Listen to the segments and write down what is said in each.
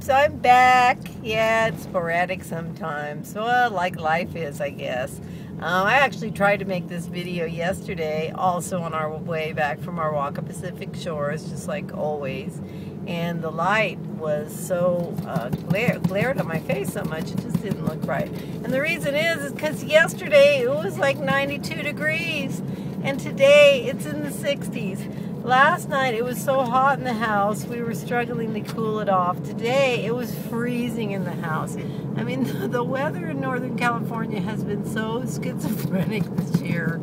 peeps, I'm back. Yeah, it's sporadic sometimes. Well, like life is, I guess. I actually tried to make this video yesterday, also on our way back from our walk up Pacific Shores, just like always. And the light was so glared on my face so much, it just didn't look right. And the reason is because yesterday it was like 92 degrees, and today it's in the 60s. Last night it was so hot in the house, we were struggling to cool it off. Today it was freezing in the house. I mean, the weather in Northern California has been so schizophrenic this year.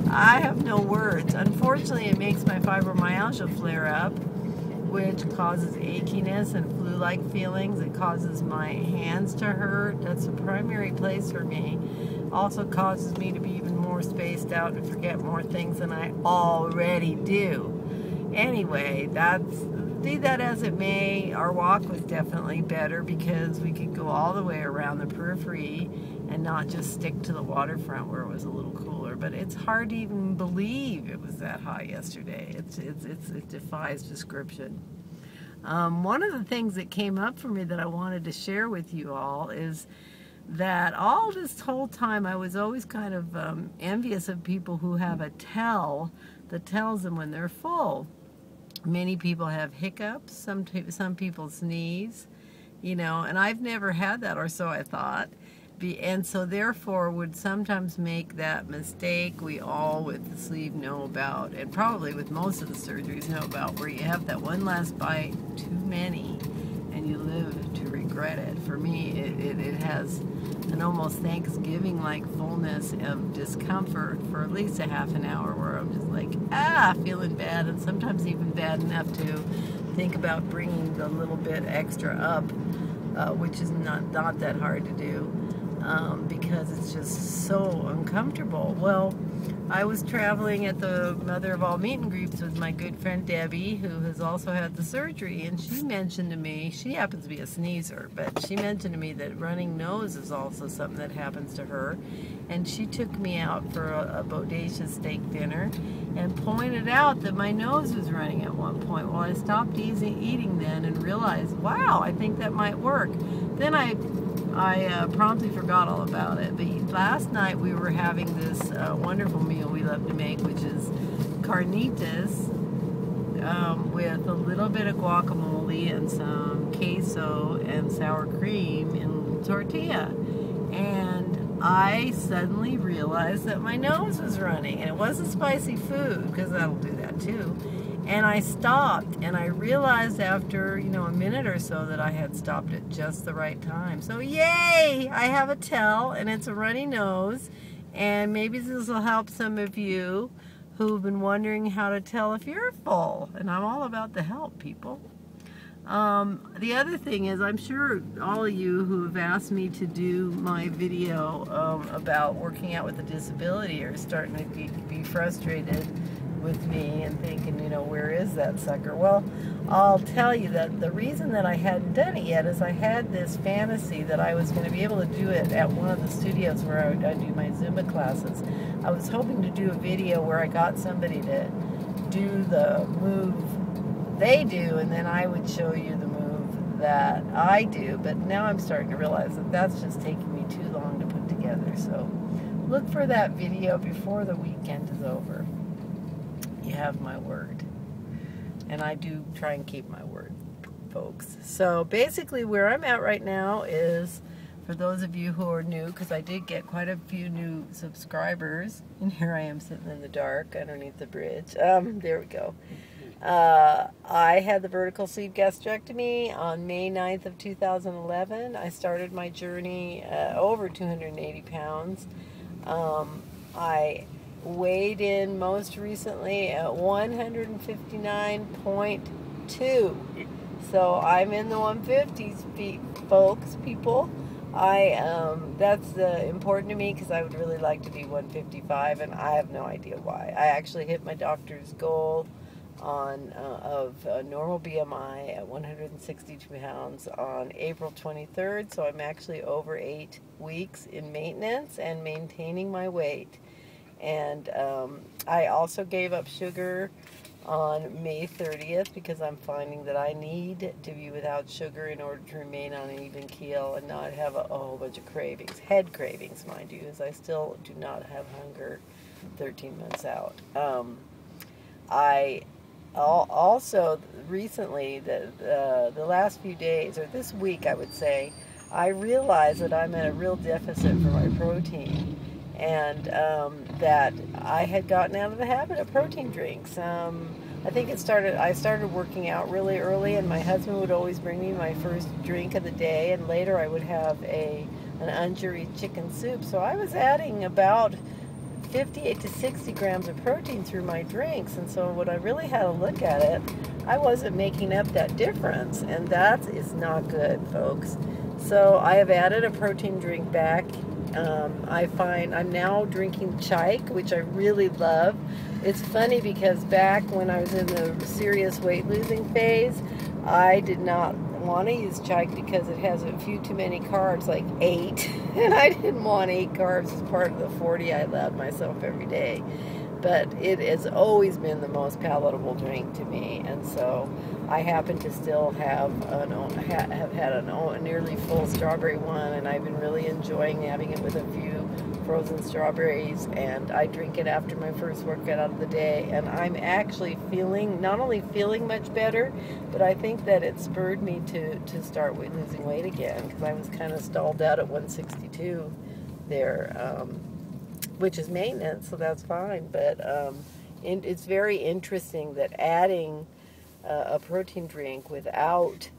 I have no words. Unfortunately, it makes my fibromyalgia flare up, which causes achiness and flu-like feelings. It causes my hands to hurt. That's the primary place for me. Also causes me to be even more spaced out and forget more things than I already do. Anyway, be that as it may, our walk was definitely better because we could go all the way around the periphery and not just stick to the waterfront where it was a little cooler. But it's hard to even believe it was that high yesterday. It defies description. One of the things that came up for me that I wanted to share with you all is that all this whole time I was always kind of envious of people who have a tell that tells them when they're full. Many people have hiccups, some people sneeze, you know, and I've never had that, or so I thought. And so therefore would sometimes make that mistake we all with the sleeve know about, and probably with most of the surgeries know about, where you have that one last bite too many and you live to regret it. For me, it has an almost Thanksgiving-like fullness of discomfort for at least a half an hour where I'm just like, feeling bad, and sometimes even bad enough to think about bringing the little bit extra up, which is not that hard to do, because it's just so uncomfortable. Well, I was traveling at the Mother of All Meet and Greets with my good friend Debbie, who has also had the surgery, and she mentioned to me, she happens to be a sneezer, but she mentioned to me that running nose is also something that happens to her, and she took me out for a bodacious steak dinner and pointed out that my nose was running at one point. Well, I stopped eating then and realized, wow, I think that might work. Then I promptly forgot all about it. But last night we were having this wonderful meal we love to make, which is carnitas with a little bit of guacamole and some queso and sour cream in tortilla. And I suddenly realized that my nose was running, and it wasn't spicy food, because that'll do that too. And I stopped, and I realized after, a minute or so that I had stopped at just the right time. So yay! I have a tell, and it's a runny nose, and maybe this will help some of you who've been wondering how to tell if you're full. And I'm all about the help, people. The other thing is, I'm sure all of you who have asked me to do my video about working out with a disability are starting to be frustrated with me and thinking, where is that sucker? Well, I'll tell you that the reason that I hadn't done it yet is I had this fantasy that I was going to be able to do it at one of the studios where I do my Zumba classes. I was hoping to do a video where I got somebody to do the move they do, and then I would show you the move that I do. But now I'm starting to realize that that's just taking me too long to put together. So look for that video before the weekend is over. You have my word. And I do try and keep my word, folks. So basically where I'm at right now is, for those of you who are new, because I did get quite a few new subscribers, and here I am sitting in the dark underneath the bridge. There we go. I had the vertical sleeve gastrectomy on May 9th of 2011. I started my journey over 280 pounds. I weighed in most recently at 159.2. So I'm in the 150s, folks, people. That's important to me because I would really like to be 155, and I have no idea why. I actually hit my doctor's goal of normal BMI at 162 pounds on April 23rd, so I'm actually over 8 weeks in maintenance and maintaining my weight. And I also gave up sugar on May 30th because I'm finding that I need to be without sugar in order to remain on an even keel and not have a whole bunch of cravings. Head cravings, mind you, as I still do not have hunger 13 months out. I also recently, the last few days, or this week I would say, I realized that I'm at a real deficit for my protein, and that I had gotten out of the habit of protein drinks. I think I started working out really early, and my husband would always bring me my first drink of the day, and later I would have an unjuried chicken soup. So I was adding about 58 to 60 grams of protein through my drinks, and so when I really had a look at it, I wasn't making up that difference, and that is not good, folks. So I have added a protein drink back. I find I'm now drinking Chike, which I really love. It's funny because back when I was in the serious weight losing phase, I did not want to use Chike because it has a few too many carbs, like 8, and I didn't want 8 carbs as part of the 40 I allowed myself every day. But it has always been the most palatable drink to me, and so I happen to still have had a nearly full strawberry one, and I've been really enjoying having it with a few frozen strawberries, and I drink it after my first workout of the day, and I'm actually not only feeling much better, but I think that it spurred me to start losing weight again, because I was kind of stalled out at 162 there, which is maintenance, so that's fine. But it's very interesting that adding a protein drink without,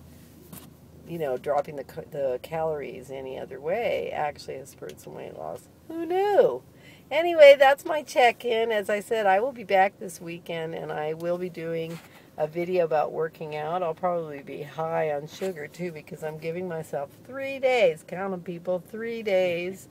dropping the calories any other way actually has spurred some weight loss. Who knew? Anyway, that's my check-in. As I said, I will be back this weekend, and I will be doing a video about working out. I'll probably be high on sugar too, because I'm giving myself 3 days, count them people, 3 days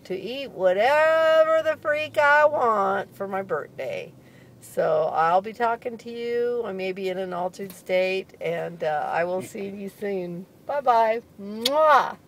to eat whatever the freak I want for my birthday. So I'll be talking to you. I may be in an altered state, and I will see you soon. Bye-bye. Mwah!